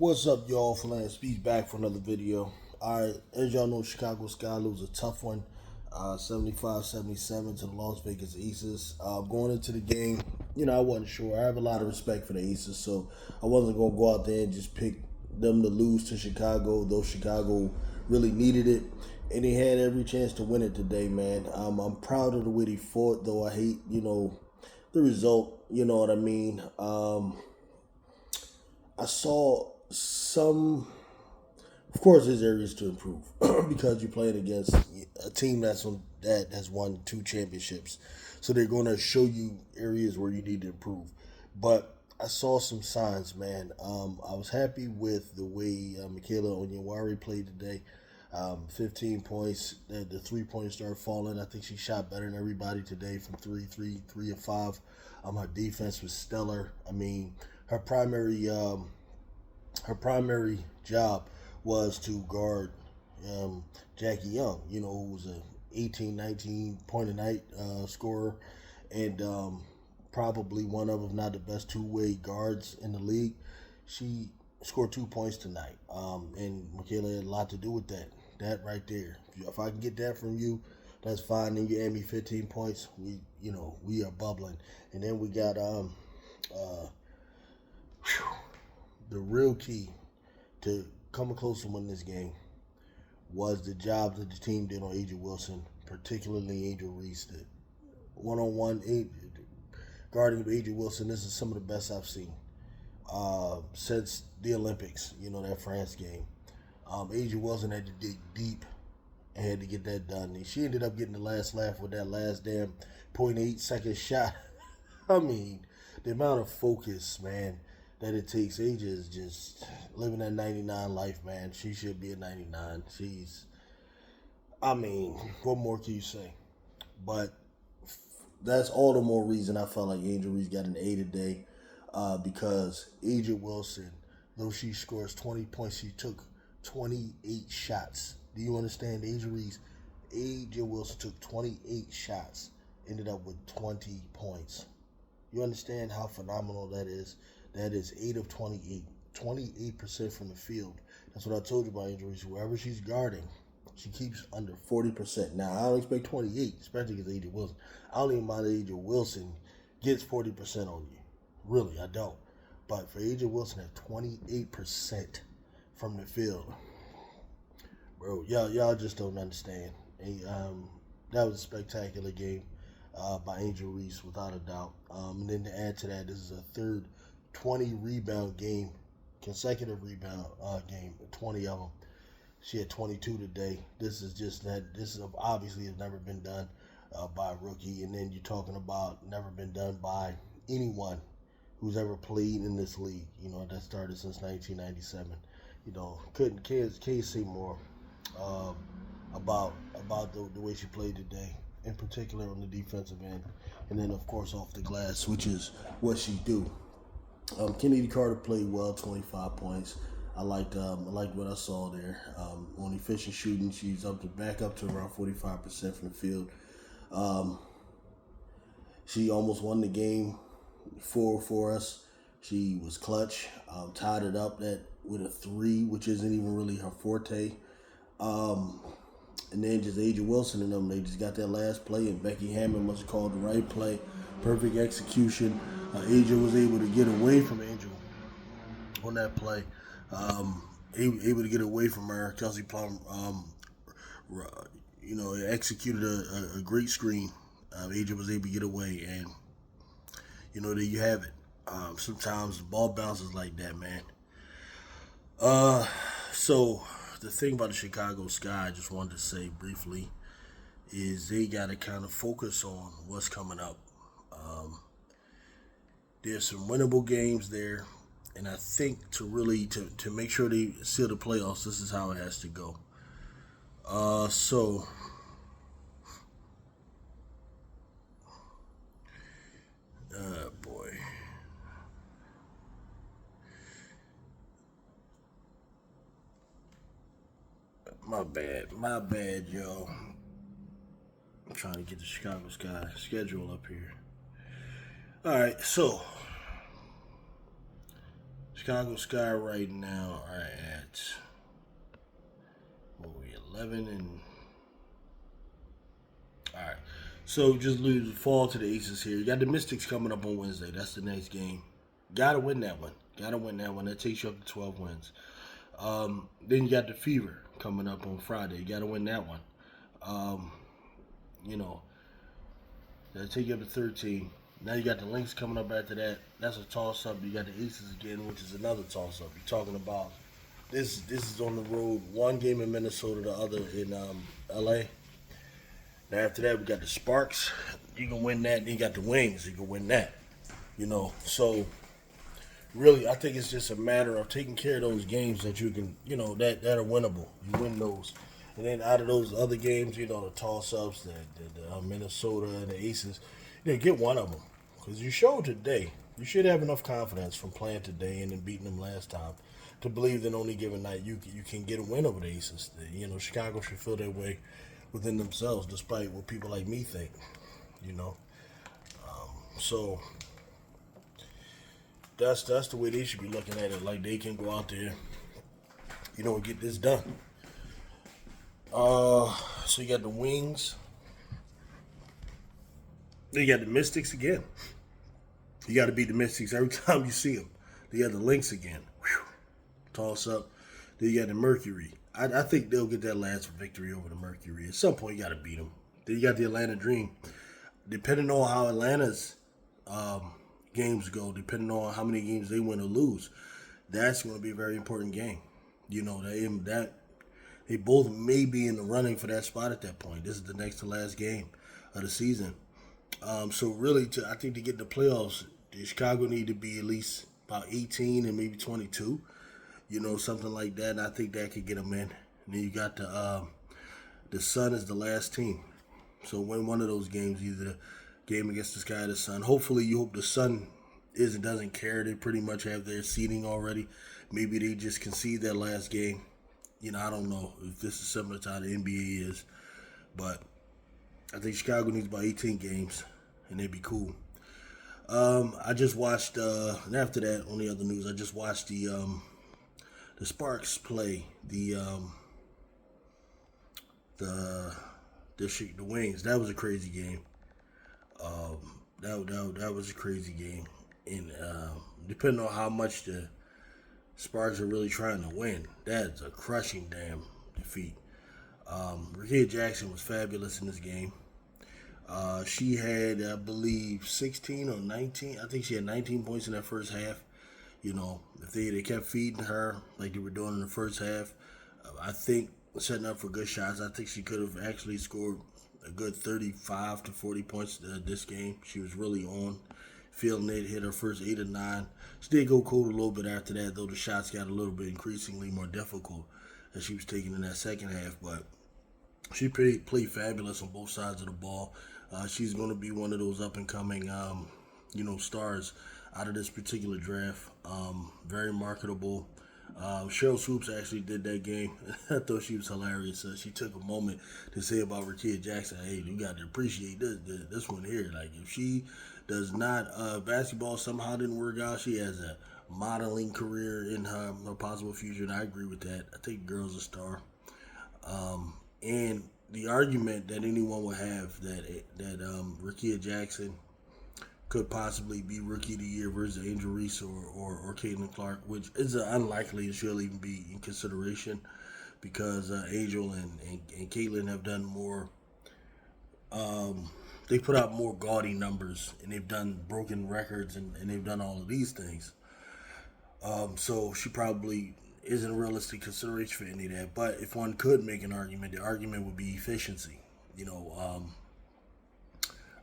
What's up, y'all? Philan Speaks back for another video. Alright, as y'all know, Chicago Sky lose a tough one, 75-77 to the Las Vegas Aces. Going into the game, I wasn't sure. I have a lot of respect for the Aces, so I wasn't going to go out there and just pick them to lose to Chicago, though Chicago really needed it. And they had every chance to win it today, man. I'm proud of the way they fought, though I hate, the result. You know what I mean? I saw some. Of course, there's areas to improve because you're playing against a team that has won 2 championships, so they're going to show you areas where you need to improve. But I saw some signs, man. I was happy with the way Michaela Onyewari played today. 15 points. The 3 pointers started falling. I think she shot better than everybody today from three of five. Her defense was stellar. I mean, her primary job was to guard Jackie Young, who was a 18, 19 point a night scorer, and probably one of, if not the best, two-way guards in the league. She scored 2 points tonight, and Michaela had a lot to do with that. That right there. If I can get that from you, that's fine. Then you add me 15 points. We are bubbling, and then we got the real key to coming close to winning this game was the job that the team did on Angel Wilson, particularly Angel Reese. The one-on-one guarding of Angel Wilson, this is some of the best I've seen since the Olympics, that France game. Angel Wilson had to dig deep and had to get that done. And she ended up getting the last laugh with that last damn 0.8 second shot. I mean, the amount of focus, man, that it takes. Asia is just living that 99 life, man. She should be a 99. What more can you say? But that's all the more reason I felt like Angel Reese got an A today, because Angel Wilson, though she scores 20 points, she took 28 shots. Do you understand? Angel Wilson took 28 shots, ended up with 20 points. You understand how phenomenal that is? That is 8 of 28. 28% from the field. That's what I told you about Angel Reese. Wherever she's guarding, she keeps under 40%. Now, I don't expect 28, especially against Angel Wilson. I don't even mind that Angel Wilson gets 40% on you. Really, I don't. But for Angel Wilson at 28% from the field, bro, y'all just don't understand. And, that was a spectacular game by Angel Reese, without a doubt. And then to add to that, this is a third 20 rebound game, consecutive rebound game, 20 of them. She had 22 today. This is obviously has never been done by a rookie. And then you're talking about never been done by anyone who's ever played in this league. That started since 1997. Can't say more about the way she played today, in particular on the defensive end, and then of course off the glass, which is what she do. Kennedy Carter played well, 25 points. I liked what I saw there. On efficient shooting, she's back up to around 45% from the field. She almost won the game for us. She was clutch. Tied it up with a 3, which isn't even really her forte. And then just Angel Wilson and them, they just got that last play, and Becky Hammond must have called the right play. Perfect execution. Angel was able to get away from Angel on that play. Able to get away from her. Kelsey Plum, executed a great screen. Angel was able to get away, and there you have it. Sometimes the ball bounces like that, man. So the thing about the Chicago Sky, I just wanted to say briefly, is they got to kind of focus on what's coming up. There's some winnable games there, and I think to make sure they seal the playoffs, this is how it has to go. Boy. My bad, y'all. I'm trying to get the Chicago Sky schedule up here. All right, so Chicago Sky right now are at what were we 11 and all right. So just lose fall to the Aces here. You got the Mystics coming up on Wednesday. That's the next game. Gotta win that one. Gotta win that one. That takes you up to 12 wins. Then you got the Fever coming up on Friday. You gotta win that one. Um, you know, that'll take you up to 13. Now you got the Lynx coming up after that. That's a toss up. You got the Aces again, which is another toss up. You're talking about this. This is on the road. One game in Minnesota, the other in L.A. Now after that, we got the Sparks. You can win that. Then you got the Wings. You can win that. So really, I think it's just a matter of taking care of those games that you can, that are winnable. You win those. And then out of those other games, the toss-ups, the Minnesota and the Aces, get one of them. Because you showed today, you should have enough confidence from playing today and then beating them last time to believe that on any given night you can get a win over the Aces. Chicago should feel that way within themselves, despite what people like me think. So that's the way they should be looking at it. Like they can go out there, and get this done. So you got the Wings. Then you got the Mystics again. You got to beat the Mystics every time you see them. Then you got the Lynx again. Whew. Toss up. Then you got the Mercury. I think they'll get that last victory over the Mercury. At some point, you got to beat them. Then you got the Atlanta Dream. Depending on how Atlanta's games go, depending on how many games they win or lose, that's going to be a very important game. They both may be in the running for that spot at that point. This is the next to last game of the season. So really, I think to get the playoffs, Chicago need to be at least about 18 and maybe 22, something like that. And I think that could get them in. And then you got the Sun is the last team. So win one of those games, either the game against the Sky or the Sun. Hopefully, you hope the Sun doesn't care. They pretty much have their seeding already. Maybe they just concede that last game. I don't know if this is similar to how the NBA is, but I think Chicago needs about 18 games, and they'd be cool. I just watched, and after that, on the other news, I just watched the Sparks play the Wings. That was a crazy game. That was a crazy game, and depending on how much the Sparks are really trying to win, that's a crushing damn defeat. Reese Jackson was fabulous in this game. She had, I believe, 16 or 19. I think she had 19 points in that first half. If they kept feeding her like they were doing in the first half, I think setting up for good shots. I think she could have actually scored a good 35 to 40 points this game. She was really on. Fielding it, hit her first 8 or 9. She did go cold a little bit after that, though the shots got a little bit increasingly more difficult as she was taking in that second half. But she played fabulous on both sides of the ball. She's going to be one of those up-and-coming, stars out of this particular draft. Very marketable. Cheryl Swoops actually did that game. I thought she was hilarious. She took a moment to say about Reese Jackson, hey, you got to appreciate this one here. Like, if she does not, basketball somehow didn't work out, she has a modeling career in her possible future, and I agree with that. I think the girl's a star. And the argument that anyone would have that Reese Jackson could possibly be Rookie of the Year versus Angel Reese or Caitlin Clark, which is unlikely it should even be in consideration because Angel and Caitlin have done more. They put out more gaudy numbers and they've done broken records and they've done all of these things. So she probably isn't a realistic consideration for any of that. But if one could make an argument, the argument would be efficiency.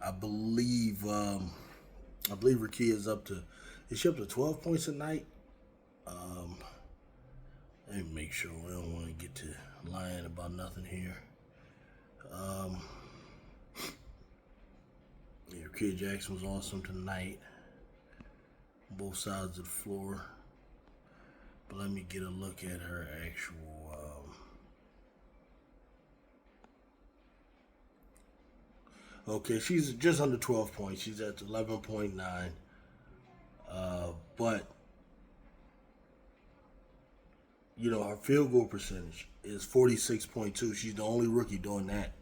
I believe Rakia is she up to 12 points a night? Let me make sure we don't want to get to lying about nothing here. Rakia Jackson was awesome tonight. Both sides of the floor. But let me get a look at her actual okay, she's just under 12 points. She's at 11.9. But her field goal percentage is 46.2. She's the only rookie doing that.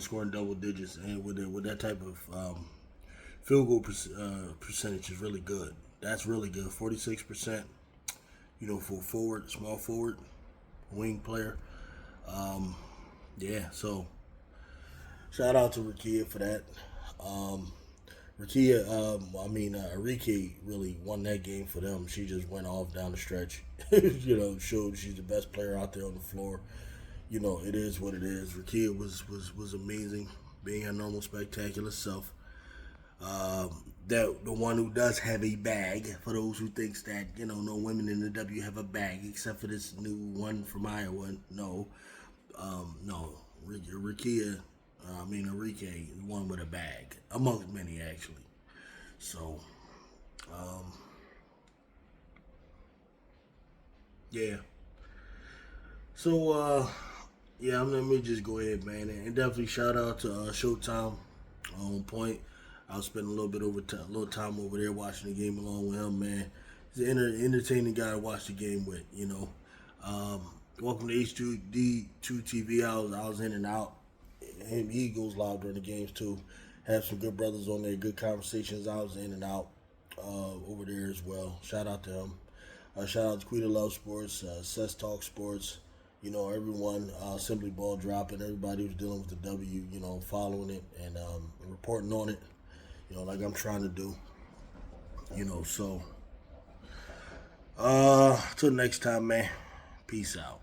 Scoring double digits, and with that type of field goal percentage is really good. That's really good. 46%. For a forward, small forward, wing player. Yeah. So shout out to Rakia for that. Enrique really won that game for them. She just went off down the stretch. Showed she's the best player out there on the floor. It is what it is. Rakia was amazing, being her normal spectacular self. That the one who does have a bag, for those who thinks that no women in the W have a bag except for this new one from Iowa. No, Rakia. Enrique, one with a bag, amongst many actually. So, yeah. So, yeah, let me just go ahead, man, and definitely shout out to Showtime on point. I'll spend a little bit a little time over there watching the game along with him, man. He's an entertaining guy to watch the game with, Welcome to H2D2 TV. I was in and out. He goes live during the games too. Have some good brothers on there, good conversations. I was in and out over there as well. Shout out to him. Shout out to Quita Love Sports, Cess Talk Sports. Everyone, Simply Ball dropping. Everybody who's dealing with the W, following it and reporting on it. Like I'm trying to do. So till next time, man. Peace out.